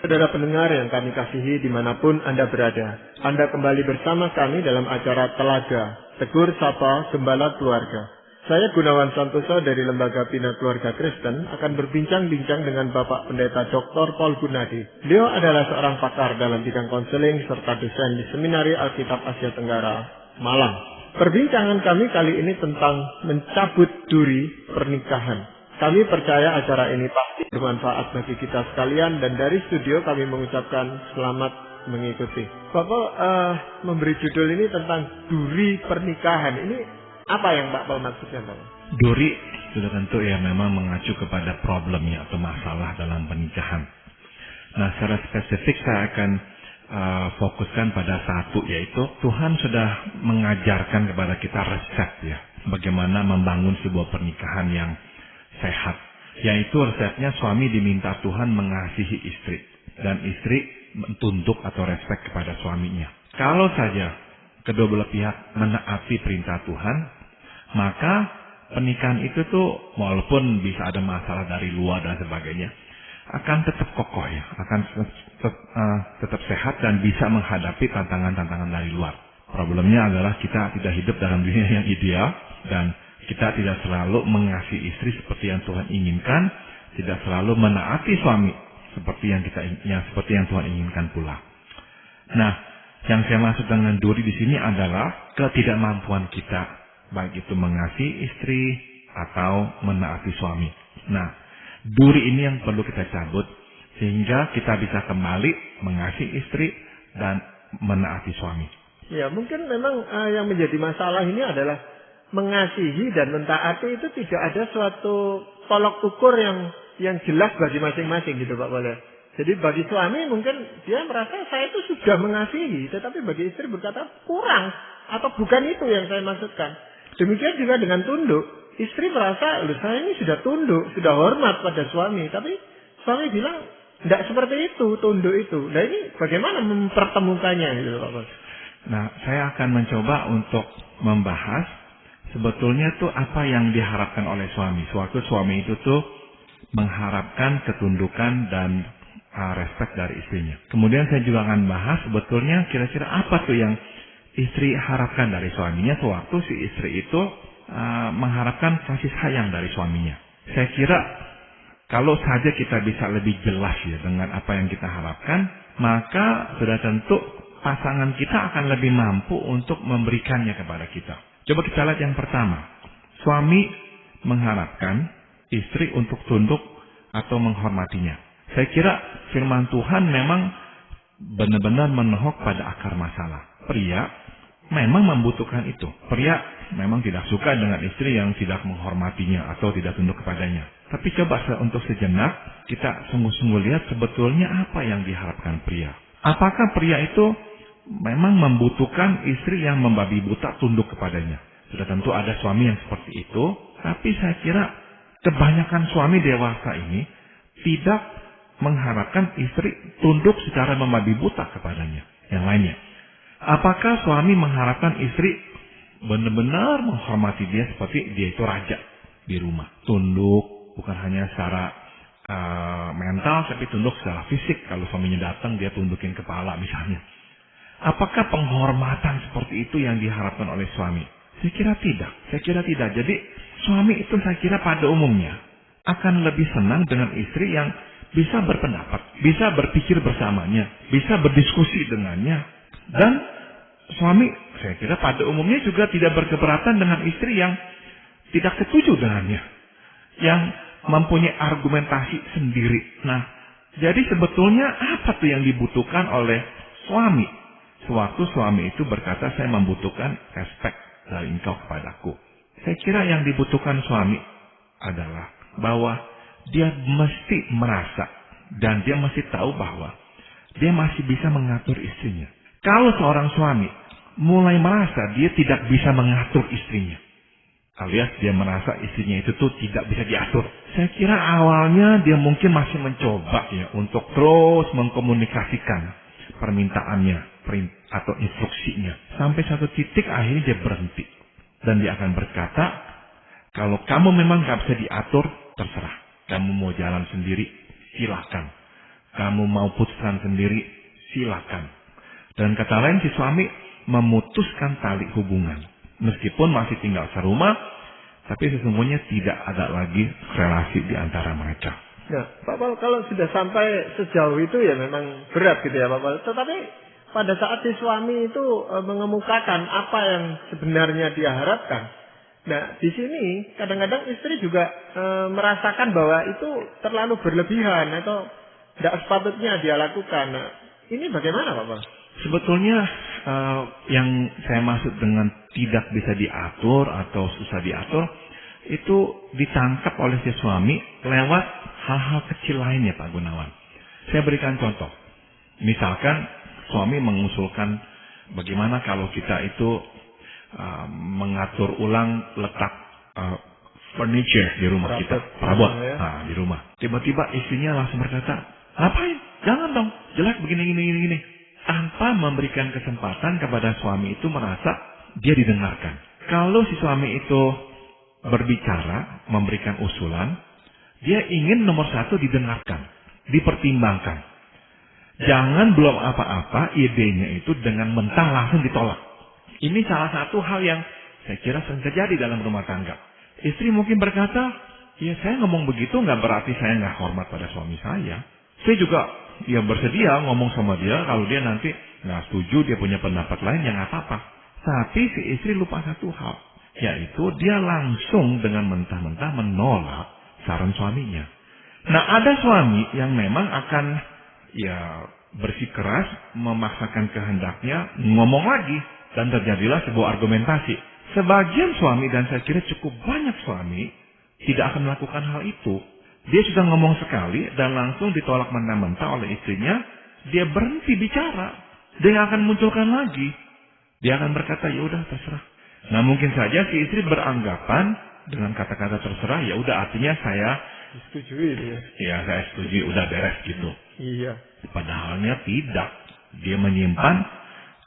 Saudara pendengar yang kami kasihi dimanapun Anda berada, Anda kembali bersama kami dalam acara Telaga, Tegur Sapa Gembala Keluarga. Saya Gunawan Santoso dari Lembaga Bina Keluarga Kristen akan berbincang-bincang dengan Bapak Pendeta Dr. Paul Gunadi. Beliau adalah seorang pakar dalam bidang konseling serta dosen di Seminari Alkitab Asia Tenggara, Malang. Perbincangan kami kali ini tentang mencabut duri pernikahan. Kami percaya acara ini pasti bermanfaat bagi kita sekalian dan dari studio kami mengucapkan selamat mengikuti. Bapak memberi judul ini tentang duri pernikahan. Ini apa yang Pak Paul maksudkan, Pak? Duri sudah tentu ya memang mengacu kepada problemnya atau masalah dalam pernikahan. Nah, secara spesifik saya akan fokuskan pada satu, yaitu Tuhan sudah mengajarkan kepada kita resep ya, bagaimana membangun sebuah pernikahan yang sehat, yaitu resepnya suami diminta Tuhan mengasihi istri dan istri tunduk atau respek kepada suaminya. Kalau saja kedua belah pihak menaati perintah Tuhan, maka pernikahan itu tuh walaupun bisa ada masalah dari luar dan sebagainya, akan tetap kokoh ya, akan tetap sehat dan bisa menghadapi tantangan-tantangan dari luar. Problemnya adalah kita tidak hidup dalam dunia yang ideal dan kita tidak selalu mengasihi istri seperti yang Tuhan inginkan, tidak selalu menaati suami seperti yang Tuhan inginkan pula. Nah, yang saya maksud dengan duri di sini adalah ketidakmampuan kita, baik itu mengasihi istri atau menaati suami. Nah, duri ini yang perlu kita cabut sehingga kita bisa kembali mengasihi istri dan menaati suami. Ya, mungkin memang yang menjadi masalah ini adalah mengasihi dan mentaati itu tidak ada suatu tolok ukur yang jelas bagi masing-masing gitu Pak Paul. Jadi bagi suami mungkin dia merasa saya itu sudah mengasihi, tetapi bagi istri berkata kurang atau bukan itu yang saya maksudkan. Demikian juga dengan tunduk. Istri merasa, saya ini sudah tunduk, sudah hormat pada suami, tapi suami bilang tidak seperti itu, tunduk itu. Nah ini bagaimana mempertemukannya gitu Pak Paul? Nah, saya akan mencoba untuk membahas sebetulnya tuh apa yang diharapkan oleh suami. Suatu suami itu tuh mengharapkan ketundukan dan respek dari istrinya. Kemudian saya juga akan bahas sebetulnya kira-kira apa tuh yang istri harapkan dari suaminya sewaktu si istri itu mengharapkan kasih sayang dari suaminya. Saya kira kalau saja kita bisa lebih jelas ya dengan apa yang kita harapkan, maka sudah tentu pasangan kita akan lebih mampu untuk memberikannya kepada kita. Coba kita lihat yang pertama. Suami mengharapkan istri untuk tunduk atau menghormatinya. Saya kira firman Tuhan memang benar-benar menohok pada akar masalah. Pria memang membutuhkan itu. Pria memang tidak suka dengan istri yang tidak menghormatinya atau tidak tunduk kepadanya. Tapi coba untuk sejenak kita sungguh-sungguh lihat sebetulnya apa yang diharapkan pria. Apakah pria itu memang membutuhkan istri yang membabi buta tunduk kepadanya? Sudah tentu ada suami yang seperti itu, tapi saya kira kebanyakan suami dewasa ini tidak mengharapkan istri tunduk secara membabi buta kepadanya. Yang lainnya, apakah suami mengharapkan istri benar-benar menghormati dia seperti dia itu raja di rumah? Tunduk bukan hanya secara mental, tapi tunduk secara fisik. Kalau suaminya datang dia tundukin kepala misalnya. Apakah penghormatan seperti itu yang diharapkan oleh suami? Saya kira tidak. Jadi suami itu saya kira pada umumnya akan lebih senang dengan istri yang bisa berpendapat, bisa berpikir bersamanya, bisa berdiskusi dengannya. Dan suami saya kira pada umumnya juga tidak berkeberatan dengan istri yang tidak setuju dengannya, yang mempunyai argumentasi sendiri. Nah, jadi sebetulnya apa tuh yang dibutuhkan oleh suami? Sewaktu suami itu berkata, saya membutuhkan respek dari engkau kepadaku. Saya kira yang dibutuhkan suami adalah bahwa dia mesti merasa dan dia mesti tahu bahwa dia masih bisa mengatur istrinya. Kalau seorang suami mulai merasa dia tidak bisa mengatur istrinya, alias dia merasa istrinya itu tuh tidak bisa diatur, saya kira awalnya dia mungkin masih mencoba ya untuk terus mengkomunikasikan permintaannya atau instruksinya. Sampai satu titik akhirnya dia berhenti. Dan dia akan berkata, kalau kamu memang gak bisa diatur, terserah. Kamu mau jalan sendiri, silakan. kamu mau putuskan sendiri, silakan. Dan kata lain, si suami memutuskan tali hubungan. Meskipun masih tinggal serumah, tapi sesungguhnya tidak ada lagi relasi di antara mereka. Nah, Pak Paul, kalau sudah sampai sejauh itu ya memang berat gitu ya Pak Paul. Tetapi pada saat si suami itu mengemukakan apa yang sebenarnya dia harapkan. Nah, di sini kadang-kadang istri juga merasakan bahwa itu terlalu berlebihan atau tidak sepatutnya dia lakukan. Nah, ini bagaimana Pak Paul? Sebetulnya yang saya maksud dengan tidak bisa diatur atau susah diatur, itu ditangkap oleh si suami lewat hal-hal kecil lainnya Pak Gunawan. Saya berikan contoh. Misalkan suami mengusulkan bagaimana kalau kita itu mengatur ulang letak furniture di rumah kita, perabot di rumah. Tiba-tiba istrinya langsung berkata, ngapain? Jangan dong, jelek begini. Tanpa memberikan kesempatan kepada suami itu merasa dia didengarkan. Kalau si suami itu berbicara, memberikan usulan, dia ingin nomor satu didengarkan, dipertimbangkan. Jangan belum apa-apa idenya itu dengan mentah langsung ditolak. Ini salah satu hal yang saya kira sering terjadi dalam rumah tangga. Istri mungkin berkata, ya saya ngomong begitu nggak berarti saya nggak hormat pada suami saya. Saya juga bersedia ngomong sama dia kalau dia nanti nggak setuju, dia punya pendapat lain, ya nggak apa-apa. Tapi si istri lupa satu hal, yaitu dia langsung dengan mentah-mentah menolak saran suaminya. Nah, ada suami yang memang akan bersikeras, memaksakan kehendaknya, ngomong lagi, dan terjadilah sebuah argumentasi. Sebagian suami, dan saya kira cukup banyak suami, tidak akan melakukan hal itu. Dia sudah ngomong sekali dan langsung ditolak mentah-mentah oleh istrinya. Dia berhenti bicara. Dia nggak akan munculkan lagi. Dia akan berkata, ya udah terserah. Nah, mungkin saja si istri beranggapan dengan kata-kata terserah, ya udah artinya saya setujui dia. Ya, saya setuju, udah beres gitu. Iya. Padahalnya tidak. Dia menyimpan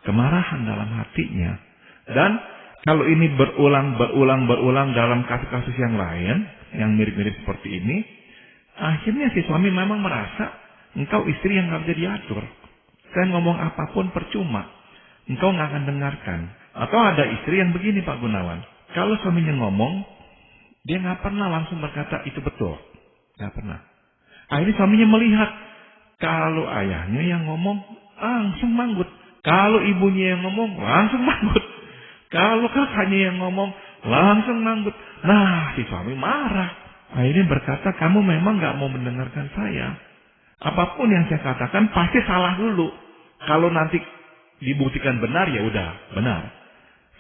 kemarahan dalam hatinya. Dan kalau ini berulang dalam kasus-kasus yang lain, yang mirip-mirip seperti ini, akhirnya si suami memang merasa engkau istri yang nggak bisa diatur. Saya ngomong apapun percuma, engkau nggak akan dengarkan. Atau ada istri yang begini Pak Gunawan, kalau suaminya ngomong, dia nggak pernah langsung berkata itu betul, nggak pernah. Akhirnya suaminya melihat kalau ayahnya yang ngomong langsung manggut, kalau ibunya yang ngomong langsung manggut, kalau kakaknya yang ngomong langsung manggut. Nah, si suami marah. Akhirnya berkata, kamu memang gak mau mendengarkan saya. Apapun yang saya katakan pasti salah dulu. Kalau nanti dibuktikan benar, ya udah benar.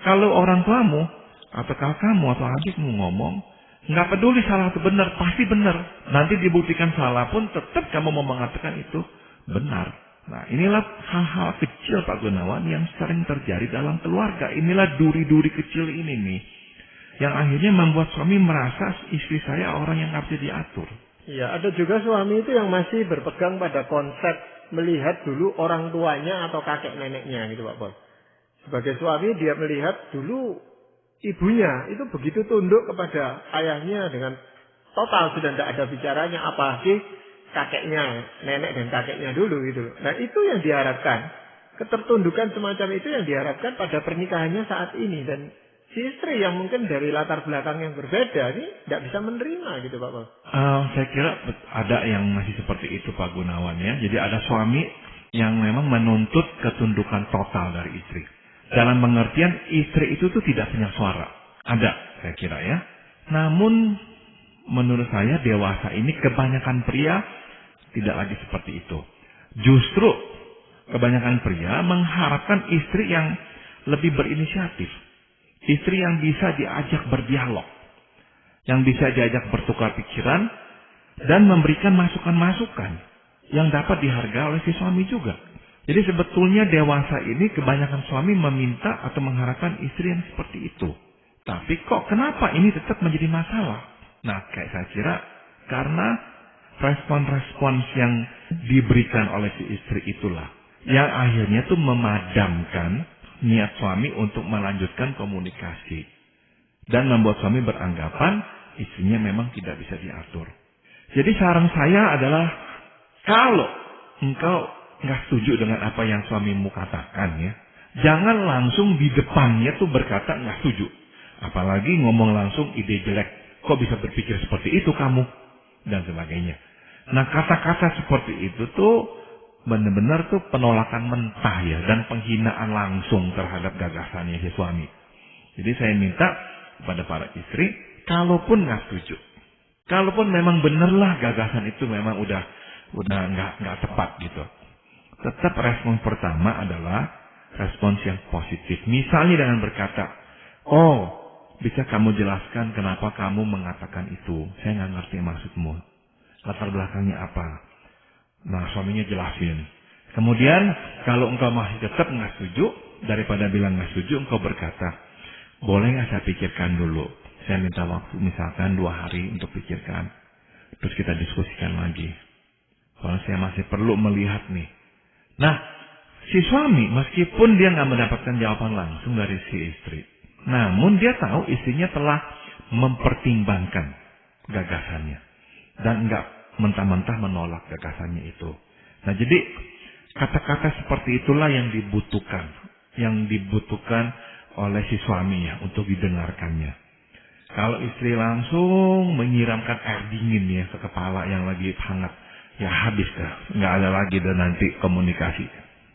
Kalau orang tuamu, atau kakakmu, atau adikmu ngomong, gak peduli salah atau benar, pasti benar. Nanti dibuktikan salah pun tetap kamu mau mengatakan itu benar. Nah, inilah hal-hal kecil Pak Gunawan yang sering terjadi dalam keluarga. Inilah duri-duri kecil ini nih, yang akhirnya membuat suami merasa istri saya orang yang nggak bisa diatur. Iya, ada juga suami itu yang masih berpegang pada konsep melihat dulu orang tuanya atau kakek neneknya gitu Pak Bos. Sebagai suami dia melihat dulu ibunya itu begitu tunduk kepada ayahnya dengan total, sudah tidak ada bicaranya, apalagi kakeknya, nenek dan kakeknya dulu gitu. Nah, itu yang diharapkan. Ketertundukan semacam itu yang diharapkan pada pernikahannya saat ini. Dan si istri yang mungkin dari latar belakang yang berbeda ini tidak bisa menerima gitu Pak Paul. Saya kira ada yang masih seperti itu Pak Gunawan ya. Jadi ada suami yang memang menuntut ketundukan total dari istri. Dalam pengertian istri itu tuh tidak punya suara. Ada, saya kira ya. Namun menurut saya dewasa ini kebanyakan pria tidak lagi seperti itu. Justru kebanyakan pria mengharapkan istri yang lebih berinisiatif. Istri yang bisa diajak berdialog, yang bisa diajak bertukar pikiran, dan memberikan masukan-masukan yang dapat dihargai oleh si suami juga. Jadi sebetulnya dewasa ini kebanyakan suami meminta atau mengharapkan istri yang seperti itu. Tapi kok kenapa ini tetap menjadi masalah? Nah, kayak saya kira karena respon-respons yang diberikan oleh si istri itulah yang akhirnya tuh memadamkan niat suami untuk melanjutkan komunikasi dan membuat suami beranggapan istrinya memang tidak bisa diatur. Jadi saran saya adalah kalau engkau nggak setuju dengan apa yang suamimu katakan ya, jangan langsung di depannya tuh berkata nggak setuju. Apalagi ngomong langsung ide jelek. Kok bisa berpikir seperti itu kamu? Dan sebagainya. Nah, kata-kata seperti itu tuh benar-benar tuh penolakan mentah ya, dan penghinaan langsung terhadap gagasannya si suami. Jadi saya minta kepada para istri, kalaupun nggak setuju, kalaupun memang benerlah gagasan itu memang udah nggak tepat gitu, tetap respon pertama adalah respons yang positif. Misalnya dengan berkata, oh, bisa kamu jelaskan kenapa kamu mengatakan itu? Saya nggak ngerti maksudmu. Latar belakangnya apa? Nah, suaminya jelasin. Kemudian, kalau engkau masih tetap nggak setuju, daripada bilang nggak setuju, engkau berkata, boleh nggak saya pikirkan dulu? Saya minta waktu misalkan 2 hari untuk pikirkan. Terus kita diskusikan lagi. Soalnya saya masih perlu melihat nih. Nah, si suami meskipun dia nggak mendapatkan jawaban langsung dari si istri, namun dia tahu istrinya telah mempertimbangkan gagasannya dan nggak mentah-mentah menolak gagasannya itu. Nah, jadi kata-kata seperti itulah yang dibutuhkan oleh si suaminya untuk didengarkannya. Kalau istri langsung menyiramkan air dingin ya ke kepala yang lagi hangat, ya habis dah, nggak ada lagi dan nanti komunikasi.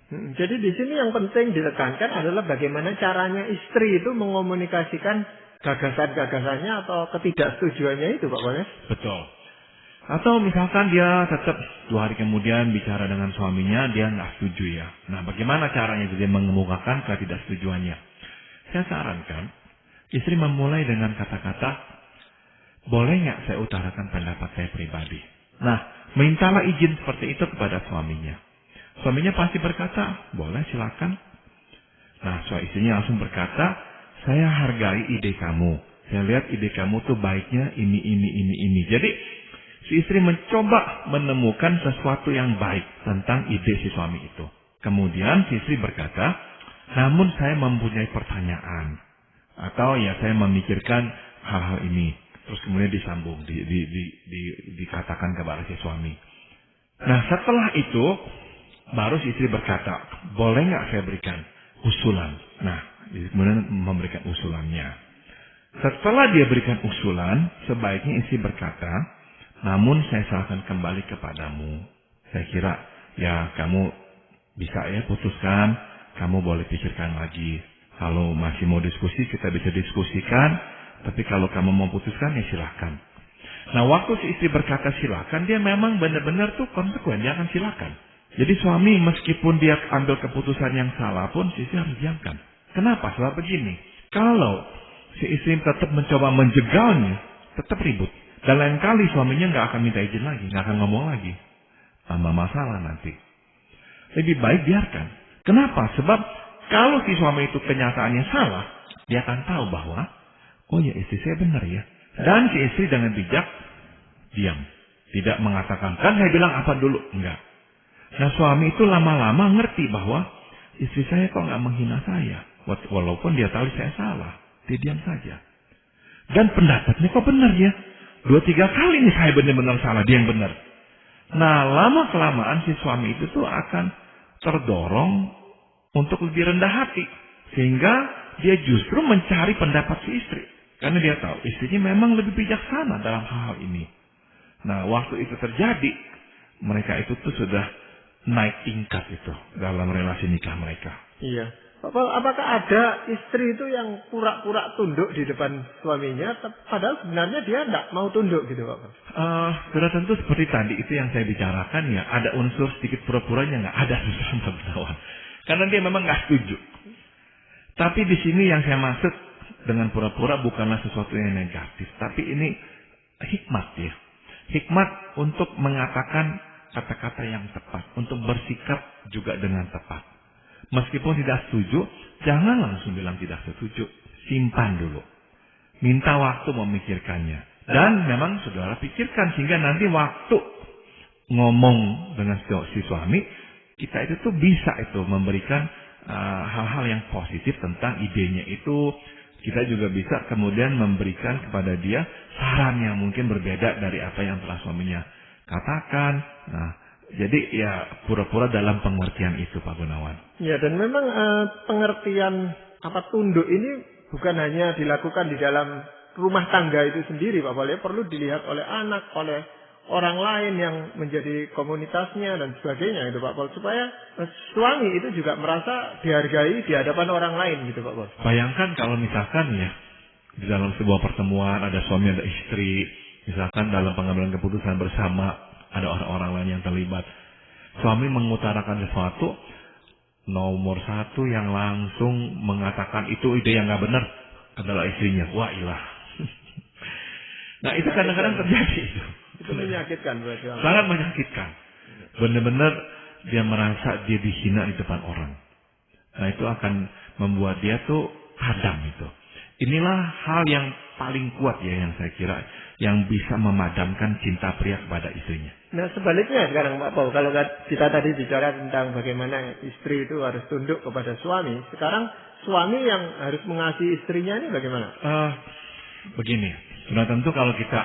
Jadi di sini yang penting ditekankan adalah bagaimana caranya istri itu mengomunikasikan gagasan-gagasannya atau ketidaksetujuannya itu, Pak Polres. Betul. Atau misalkan dia tetap 2 hari kemudian bicara dengan suaminya, dia nggak setuju ya. Nah, bagaimana caranya dia mengemukakan ketidaksetujuannya? Saya sarankan, istri memulai dengan kata-kata, boleh nggak saya utarakan pendapat saya pribadi? Nah, mintalah izin seperti itu kepada suaminya. Suaminya pasti berkata, boleh silakan. Nah, istrinya langsung berkata, saya hargai ide kamu. Saya lihat ide kamu tuh baiknya ini. Jadi, si istri mencoba menemukan sesuatu yang baik tentang ide si suami itu. Kemudian si istri berkata, namun saya mempunyai pertanyaan. Atau ya saya memikirkan hal-hal ini. Terus kemudian disambung, dikatakan kepada si suami. Nah, setelah itu, baru si istri berkata, boleh nggak saya berikan usulan? Nah, kemudian memberikan usulannya. Setelah dia berikan usulan, sebaiknya istri berkata, namun saya serahkan kembali kepadamu. Saya kira, ya kamu bisa ya putuskan, kamu boleh pikirkan lagi. Kalau masih mau diskusi, kita bisa diskusikan. Tapi kalau kamu mau putuskan, ya silahkan. Nah, waktu si istri berkata silakan, dia memang benar-benar tuh konsekuen, dia akan silakan. Jadi suami meskipun dia ambil keputusan yang salah pun, si istri harus diamkan. Kenapa? Sebab begini, kalau si istri tetap mencoba menjegalnya, tetap ribut. Dan lain kali suaminya nggak akan minta izin lagi, nggak akan ngomong lagi. Tambah masalah nanti. Lebih baik biarkan. Kenapa? Sebab kalau si suami itu kenyataannya salah, dia akan tahu bahwa, oh ya istri saya benar ya. Dan si istri dengan bijak, diam. Tidak mengatakan, kan saya bilang apa dulu. Enggak. Nah, suami itu lama-lama ngerti bahwa istri saya kok nggak menghina saya. Walaupun dia tahu saya salah. Dia diam saja. Dan pendapatnya kok benar ya. 2-3 kali nih saya benar-benar salah, dia yang benar. Nah, lama-kelamaan si suami itu tuh akan terdorong untuk lebih rendah hati. Sehingga dia justru mencari pendapat si istri. Karena dia tahu istrinya memang lebih bijaksana dalam hal ini. Nah, waktu itu terjadi, mereka itu tuh sudah naik tingkat itu dalam relasi nikah mereka. Iya. Apakah ada istri itu yang pura-pura tunduk di depan suaminya, padahal sebenarnya dia tidak mau tunduk gitu, Pak? Sudah tentu seperti tadi itu yang saya bicarakan ya, ada unsur sedikit pura-puranya, nggak ada unsur bertawan. Karena dia memang nggak setuju. Tapi di sini yang saya maksud dengan pura-pura bukanlah sesuatu yang negatif, tapi ini hikmat ya. Hikmat untuk mengatakan kata-kata yang tepat, untuk bersikap juga dengan tepat. Meskipun tidak setuju, jangan langsung bilang tidak setuju. Simpan dulu. Minta waktu memikirkannya. Dan memang saudara pikirkan sehingga nanti waktu ngomong dengan si suami, kita itu tuh bisa itu memberikan hal-hal yang positif tentang idenya itu. Kita juga bisa kemudian memberikan kepada dia saran yang mungkin berbeda dari apa yang telah suaminya katakan. Nah, Jadi ya pura-pura dalam pengertian itu Pak Gunawan. Ya, dan memang pengertian tunduk ini bukan hanya dilakukan di dalam rumah tangga itu sendiri Pak Paul, perlu dilihat oleh anak, oleh orang lain yang menjadi komunitasnya dan sebagainya itu Pak Paul, supaya suami itu juga merasa dihargai di hadapan orang lain gitu Pak Paul. Bayangkan kalau misalkan ya di dalam sebuah pertemuan ada suami ada istri, misalkan dalam pengambilan keputusan bersama ada orang-orang lain yang terlibat. Suami mengutarakan sesuatu, nomor satu yang langsung mengatakan itu ide yang nggak benar adalah istrinya. Wah ilah. Nah itu kadang-kadang terjadi itu. Itu menyakitkan berarti. Sangat menyakitkan. Benar-benar dia merasa dia dihina di depan orang. Nah itu akan membuat dia tuh padam itu. Inilah hal yang paling kuat ya yang saya kira yang bisa memadamkan cinta pria kepada istrinya. Nah sebaliknya sekarang Pak Paul, kalau kita tadi bicara tentang bagaimana istri itu harus tunduk kepada suami, sekarang suami yang harus mengasihi istrinya ini bagaimana? Begini, sudah tentu kalau kita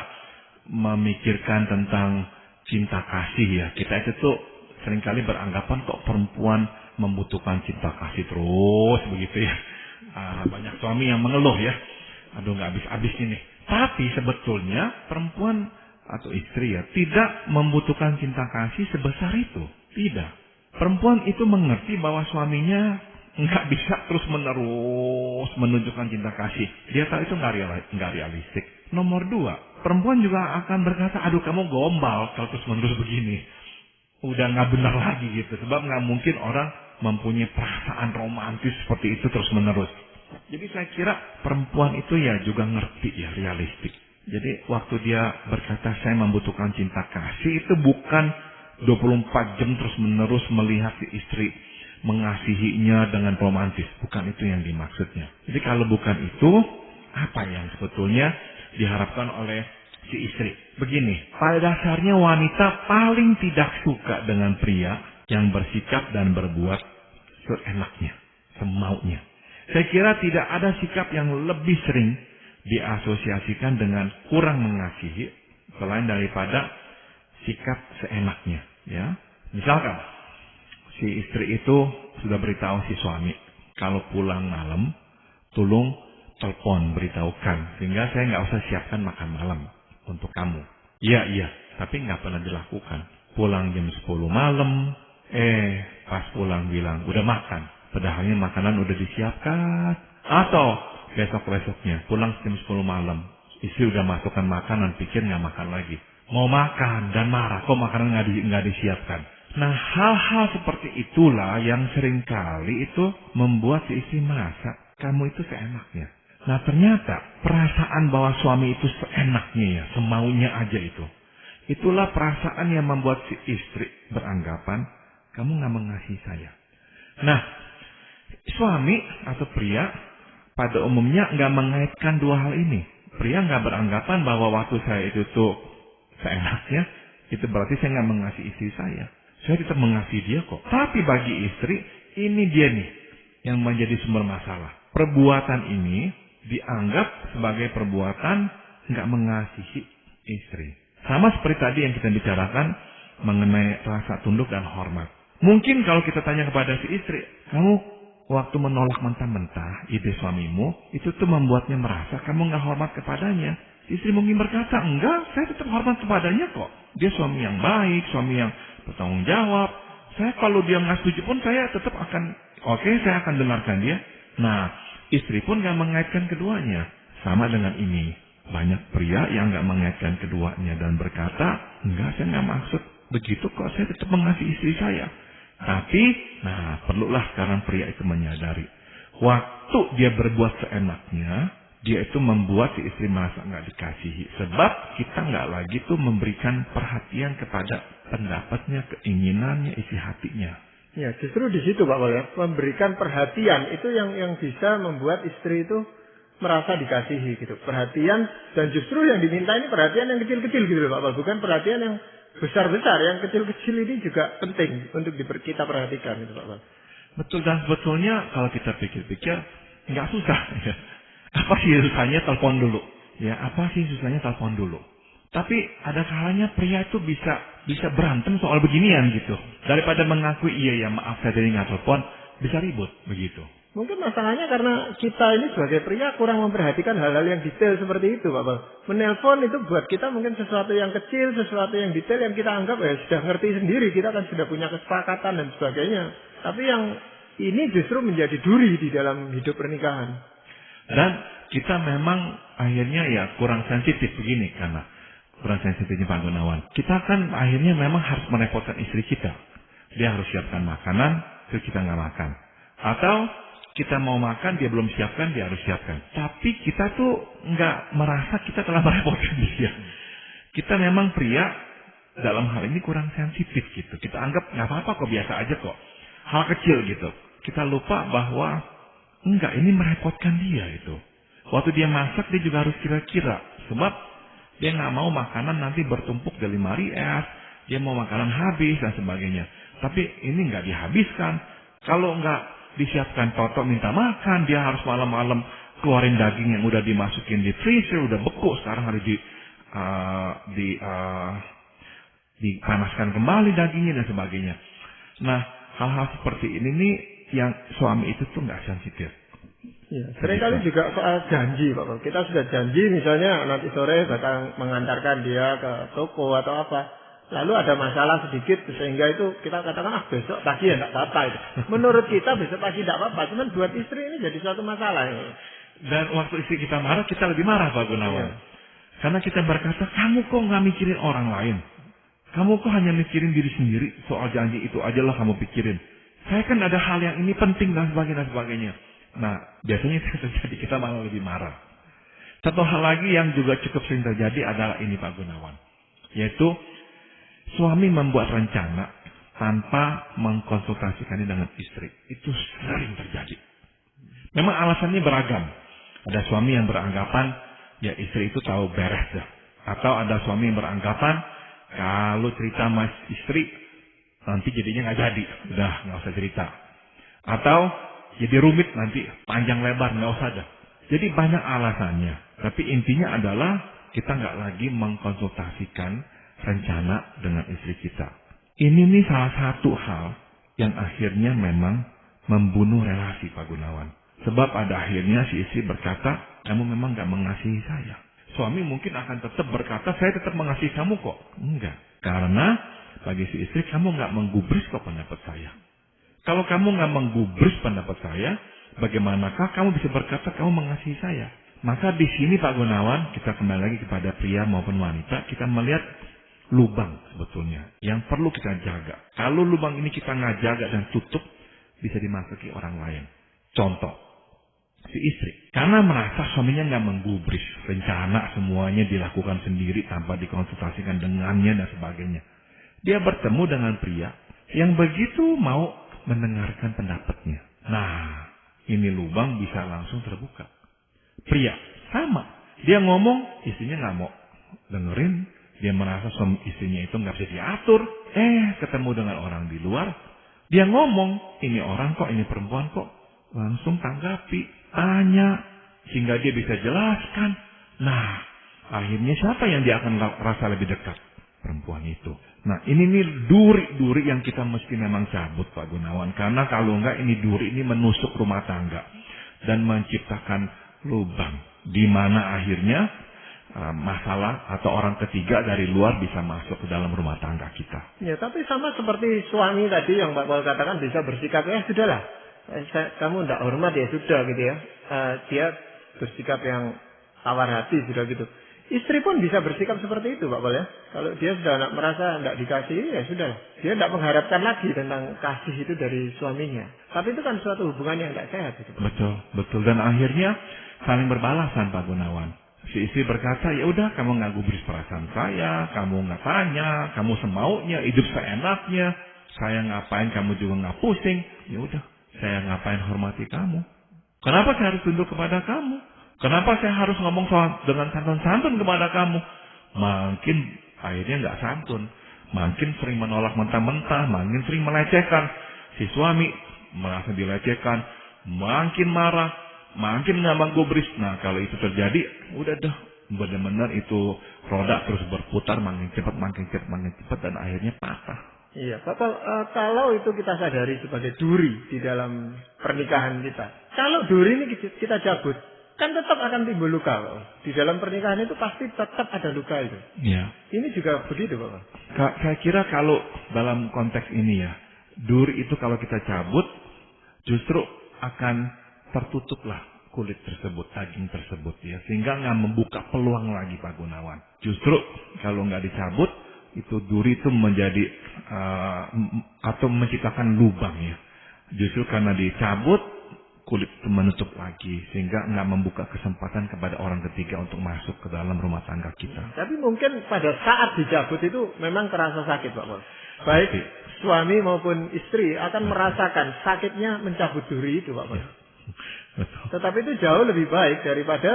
memikirkan tentang cinta kasih ya, kita itu tuh seringkali beranggapan kok perempuan membutuhkan cinta kasih terus begitu ya. Banyak suami yang mengeluh ya, aduh nggak habis-habis ini. Tapi sebetulnya perempuan atau istri ya tidak membutuhkan cinta kasih sebesar itu. Tidak. Perempuan itu mengerti bahwa suaminya nggak bisa terus-menerus menunjukkan cinta kasih. Dia tahu itu nggak realistik. Nomor dua, perempuan juga akan berkata, aduh kamu gombal kalau terus-menerus begini. Udah nggak benar lagi gitu. Sebab nggak mungkin orang mempunyai perasaan romantis seperti itu terus-menerus. Jadi saya kira perempuan itu ya juga ngerti ya realistik. Jadi waktu dia berkata saya membutuhkan cinta kasih itu bukan 24 jam terus-menerus melihat si istri mengasihinya dengan romantis. Bukan itu yang dimaksudnya. Jadi kalau bukan itu, apa yang sebetulnya diharapkan oleh si istri? Begini, pada dasarnya wanita paling tidak suka dengan pria yang bersikap dan berbuat seenaknya, semaunya. Saya kira tidak ada sikap yang lebih sering diasosiasikan dengan kurang mengasihi selain daripada sikap seenaknya. Ya, misalkan si istri itu sudah beritahu si suami kalau pulang malam, tolong telepon beritahukan sehingga saya nggak usah siapkan makan malam untuk kamu. Iya, tapi nggak pernah dilakukan. Pulang jam 10 malam, pas pulang bilang udah makan. Padahalnya makanan udah disiapkan. Atau besok-besoknya pulang jam 10 malam. Istri udah masukkan makanan, pikir nggak makan lagi. Mau makan dan marah, kok makanan nggak disiapkan. Nah hal-hal seperti itulah yang seringkali itu membuat si istri merasa kamu itu seenaknya. Nah ternyata perasaan bahwa suami itu seenaknya ya, semaunya aja itu. Itulah perasaan yang membuat si istri beranggapan kamu nggak mengasihi saya. Nah suami atau pria pada umumnya nggak mengaitkan dua hal ini. Pria nggak beranggapan bahwa waktu saya itu tuh seenaknya, itu berarti saya nggak mengasihi istri saya. Saya tetap mengasihi dia kok. Tapi bagi istri, ini dia nih yang menjadi sumber masalah. Perbuatan ini dianggap sebagai perbuatan nggak mengasihi istri. Sama seperti tadi yang kita bicarakan mengenai rasa tunduk dan hormat. Mungkin kalau kita tanya kepada si istri, kamu waktu menolak mentah-mentah ide suamimu, itu tuh membuatnya merasa kamu nggak hormat kepadanya. Istri mungkin berkata, enggak, saya tetap hormat kepadanya kok. Dia suami yang baik, suami yang bertanggung jawab. Saya kalau dia nggak setuju pun saya tetap akan, saya akan dengarkan dia. Nah, istri pun nggak mengaitkan keduanya. Sama dengan ini, banyak pria yang nggak mengaitkan keduanya dan berkata, enggak, saya nggak maksud begitu kok, saya tetap mengasihi istri saya. Tapi, perlulah sekarang pria itu menyadari, waktu dia berbuat seenaknya, dia itu membuat si istri merasa nggak dikasihi. Sebab kita nggak lagi tuh memberikan perhatian kepada pendapatnya, keinginannya, isi hatinya. Ya, justru di situ Pak Paul ya, memberikan perhatian itu yang bisa membuat istri itu merasa dikasihi gitu. Perhatian, dan justru yang diminta ini perhatian yang kecil-kecil gitu Pak Paul, bukan perhatian yang besar-besar. Yang kecil-kecil ini juga penting untuk kita perhatikan gitu Pak Paul. Betul, dan sebetulnya kalau kita pikir-pikir nggak susah ya. Apa sih susahnya telepon dulu? Ya, apa sih susahnya telepon dulu? Tapi ada kalanya pria itu bisa bisa berantem soal beginian gitu. Daripada mengakui iya ya maaf saya tadi nggak telepon, bisa ribut begitu. Mungkin masalahnya karena kita ini sebagai pria kurang memperhatikan hal-hal yang detail seperti itu, Pak Bang. Menelpon itu buat kita mungkin sesuatu yang kecil, sesuatu yang detail yang kita anggap ya sudah ngerti sendiri, kita kan sudah punya kesepakatan dan sebagainya. Tapi yang ini justru menjadi duri di dalam hidup pernikahan. Dan kita memang akhirnya ya kurang sensitif begini karena kurang sensitifnya Pak Gunawan. Kita kan akhirnya memang harus merepotkan istri kita. Dia harus siapkan makanan, terus kita nggak makan. Atau kita mau makan, dia belum siapkan, dia harus siapkan. Tapi kita tuh nggak merasa kita telah merepotkan dia. Kita memang pria dalam hal ini kurang sensitif gitu. Kita anggap nggak apa-apa kok, biasa aja kok. Hal kecil gitu. Kita lupa bahwa enggak, ini merepotkan dia itu. Waktu dia masak, dia juga harus kira-kira. Sebab dia nggak mau makanan nanti bertumpuk di lemari es. Dia mau makanan habis dan sebagainya. Tapi ini nggak dihabiskan. Kalau nggak disiapkan Toto minta makan, dia harus malam-malam keluarin daging yang udah dimasukin di freezer, udah beku, sekarang harus dipanaskan kembali dagingnya dan sebagainya. Nah, hal-hal seperti ini nih yang suami itu tuh nggak sensitif. Ya, seringkali juga soal janji, Pak. Kita sudah janji misalnya nanti sore datang mengantarkan dia ke toko atau apa. Lalu ada masalah sedikit sehingga itu kita katakan besok pagi ya tidak apa-apa itu. Menurut kita besok pagi tidak apa-apa, cuman buat istri ini jadi suatu masalah. Dan waktu istri kita marah, kita lebih marah Pak Gunawan. Ya. Karena kita berkata, kamu kok nggak mikirin orang lain? Kamu kok hanya mikirin diri sendiri, soal janji itu aja lah kamu pikirin. Saya kan ada hal yang ini penting dan sebagainya. Nah, biasanya itu terjadi, kita malah lebih marah. Satu hal lagi yang juga cukup sering terjadi adalah ini Pak Gunawan. Yaitu, suami membuat rencana tanpa mengkonsultasikannya dengan istri. Itu sering terjadi. Memang alasannya beragam. Ada suami yang beranggapan, ya istri itu tahu beres dah. Atau ada suami yang beranggapan, kalau cerita sama istri, nanti jadinya nggak jadi. Udah, nggak usah cerita. Atau, jadi rumit nanti, panjang lebar, nggak usah dah. Jadi banyak alasannya. Tapi intinya adalah, kita nggak lagi mengkonsultasikan rencana dengan istri kita. Ini nih salah satu hal yang akhirnya memang membunuh relasi Pak Gunawan. Sebab pada akhirnya si istri berkata, kamu memang gak mengasihi saya. Suami mungkin akan tetap berkata, saya tetap mengasihi kamu kok. Enggak. Karena bagi si istri, kamu gak menggubris kok pendapat saya. Kalau kamu gak menggubris pendapat saya, bagaimanakah kamu bisa berkata kamu mengasihi saya? Maka di sini Pak Gunawan, kita kembali lagi kepada pria maupun wanita, kita melihat lubang sebetulnya yang perlu kita jaga. Kalau lubang ini kita nggak jaga dan tutup, bisa dimasuki orang lain. Contoh, si istri karena merasa suaminya nggak menggubris rencana, semuanya dilakukan sendiri tanpa dikonsultasikan dengannya dan sebagainya. Dia bertemu dengan pria yang begitu mau mendengarkan pendapatnya. Nah, ini lubang bisa langsung terbuka. Pria sama, dia ngomong, istrinya nggak mau dengerin. Dia merasa suami istrinya itu nggak bisa diatur. Ketemu dengan orang di luar. Dia ngomong, ini orang kok, ini perempuan kok. Langsung tanggapi, tanya. Sehingga dia bisa jelaskan. Nah, akhirnya siapa yang dia akan rasa lebih dekat? Perempuan itu. Nah, ini nih duri-duri yang kita mesti memang cabut Pak Gunawan. Karena kalau enggak, ini duri ini menusuk rumah tangga. Dan menciptakan lubang. Di mana akhirnya masalah atau orang ketiga dari luar bisa masuk ke dalam rumah tangga kita. Ya, tapi sama seperti suami tadi yang Pak Paul katakan bisa bersikap, sudahlah, kamu tidak hormat ya sudah gitu ya. Dia bersikap yang tawar hati sudah gitu. Istri pun bisa bersikap seperti itu Pak Paul ya. Kalau dia sudah merasa tidak dikasih, ya sudah. Dia tidak mengharapkan lagi tentang kasih itu dari suaminya. Tapi itu kan suatu hubungan yang tidak sehat. Gitu. Betul. Dan akhirnya saling berbalasan Pak Gunawan. Si istri berkata, ya udah kamu nggak gubris perasaan saya, kamu nggak tanya, kamu semaunya, hidup seenaknya, saya ngapain kamu juga nggak pusing, ya udah, saya ngapain hormati kamu. Kenapa saya harus tunduk kepada kamu? Kenapa saya harus ngomong soal dengan santun-santun kepada kamu? Makin akhirnya nggak santun, makin sering menolak mentah-mentah, makin sering melecehkan. Si suami merasa dilecehkan, makin marah. Makin nggak menggubris. Nah, kalau itu terjadi, udah dah benar-benar itu roda terus berputar makin cepat, dan akhirnya patah. Iya, Bapak, kalau itu kita sadari sebagai duri di dalam pernikahan kita. Kalau duri ini kita cabut, kan tetap akan timbul luka, Pak. Di dalam pernikahan itu pasti tetap ada luka itu. Iya. Ini juga begitu, Bapak. Saya kira kalau dalam konteks ini ya, duri itu kalau kita cabut, justru akan tertutuplah kulit tersebut, daging tersebut ya, sehingga nggak membuka peluang lagi, Pak Gunawan. Justru kalau nggak dicabut, itu duri itu menjadi atau menciptakan lubang ya. Justru karena dicabut, kulit itu menutup lagi, sehingga nggak membuka kesempatan kepada orang ketiga untuk masuk ke dalam rumah tangga kita. Tapi mungkin pada saat dicabut itu memang terasa sakit, Pak Pol. Baik suami maupun istri akan merasakan sakitnya mencabut duri itu, Pak Pol. Ya. Betul. Tetapi itu jauh lebih baik daripada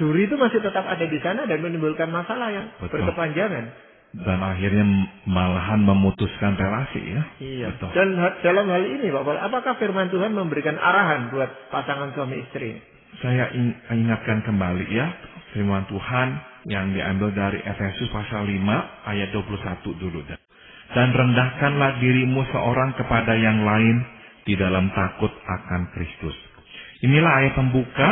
duri itu masih tetap ada di sana dan menimbulkan masalah yang berkepanjangan. Dan akhirnya malahan memutuskan relasi ya. Iya. Betul. Dan dalam hal ini, Pak Pol, apakah firman Tuhan memberikan arahan buat pasangan suami istri? Saya ingatkan kembali ya, firman Tuhan yang diambil dari Efesus pasal 5 ayat 21 dulu. Dan rendahkanlah dirimu seorang kepada yang lain di dalam takut akan Kristus. Inilah ayat pembuka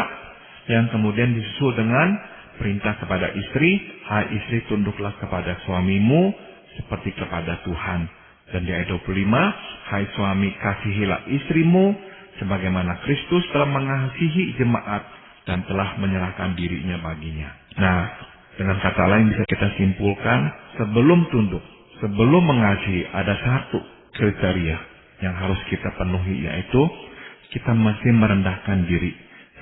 yang kemudian disusul dengan perintah kepada istri, hai istri tunduklah kepada suamimu seperti kepada Tuhan. Dan di ayat 25, hai suami kasihilah istrimu sebagaimana Kristus telah mengasihi jemaat dan telah menyerahkan dirinya baginya. Nah, dengan kata lain bisa kita simpulkan, sebelum tunduk, sebelum mengasihi ada satu kriteria yang harus kita penuhi, yaitu kita masih merendahkan diri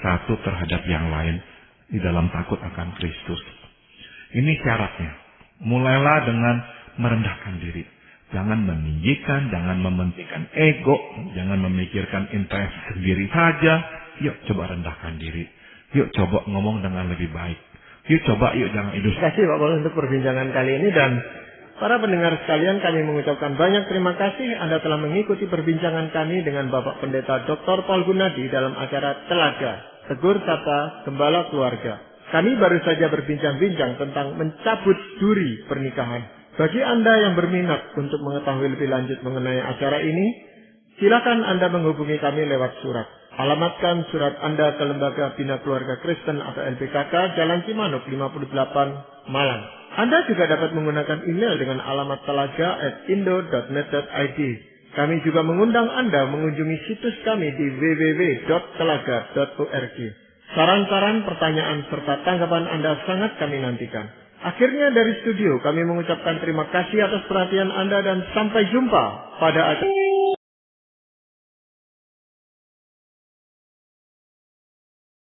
satu terhadap yang lain di dalam takut akan Kristus. Ini syaratnya. Mulailah dengan merendahkan diri. Jangan meninggikan, jangan mementingkan ego, jangan memikirkan interest sendiri saja. Yuk coba rendahkan diri. Yuk coba ngomong dengan lebih baik. Yuk jangan hidup. Terima kasih Pak Paul untuk perbincangan kali ini, dan para pendengar sekalian, kami mengucapkan banyak terima kasih Anda telah mengikuti perbincangan kami dengan Bapak Pendeta Dr. Paul Gunadi dalam acara Telaga Tegur Sapa Gembala Keluarga. Kami baru saja berbincang-bincang tentang mencabut duri pernikahan. Bagi Anda yang berminat untuk mengetahui lebih lanjut mengenai acara ini, silakan Anda menghubungi kami lewat surat. Alamatkan surat Anda ke Lembaga Bina Keluarga Kristen atau LBKK, Jalan Cimanuk 58, Malang. Anda juga dapat menggunakan email dengan alamat telaga@indo.net.id. Kami juga mengundang Anda mengunjungi situs kami di www.telaga.org. Saran-saran, pertanyaan, serta tanggapan Anda sangat kami nantikan. Akhirnya dari studio kami mengucapkan terima kasih atas perhatian Anda dan sampai jumpa pada acara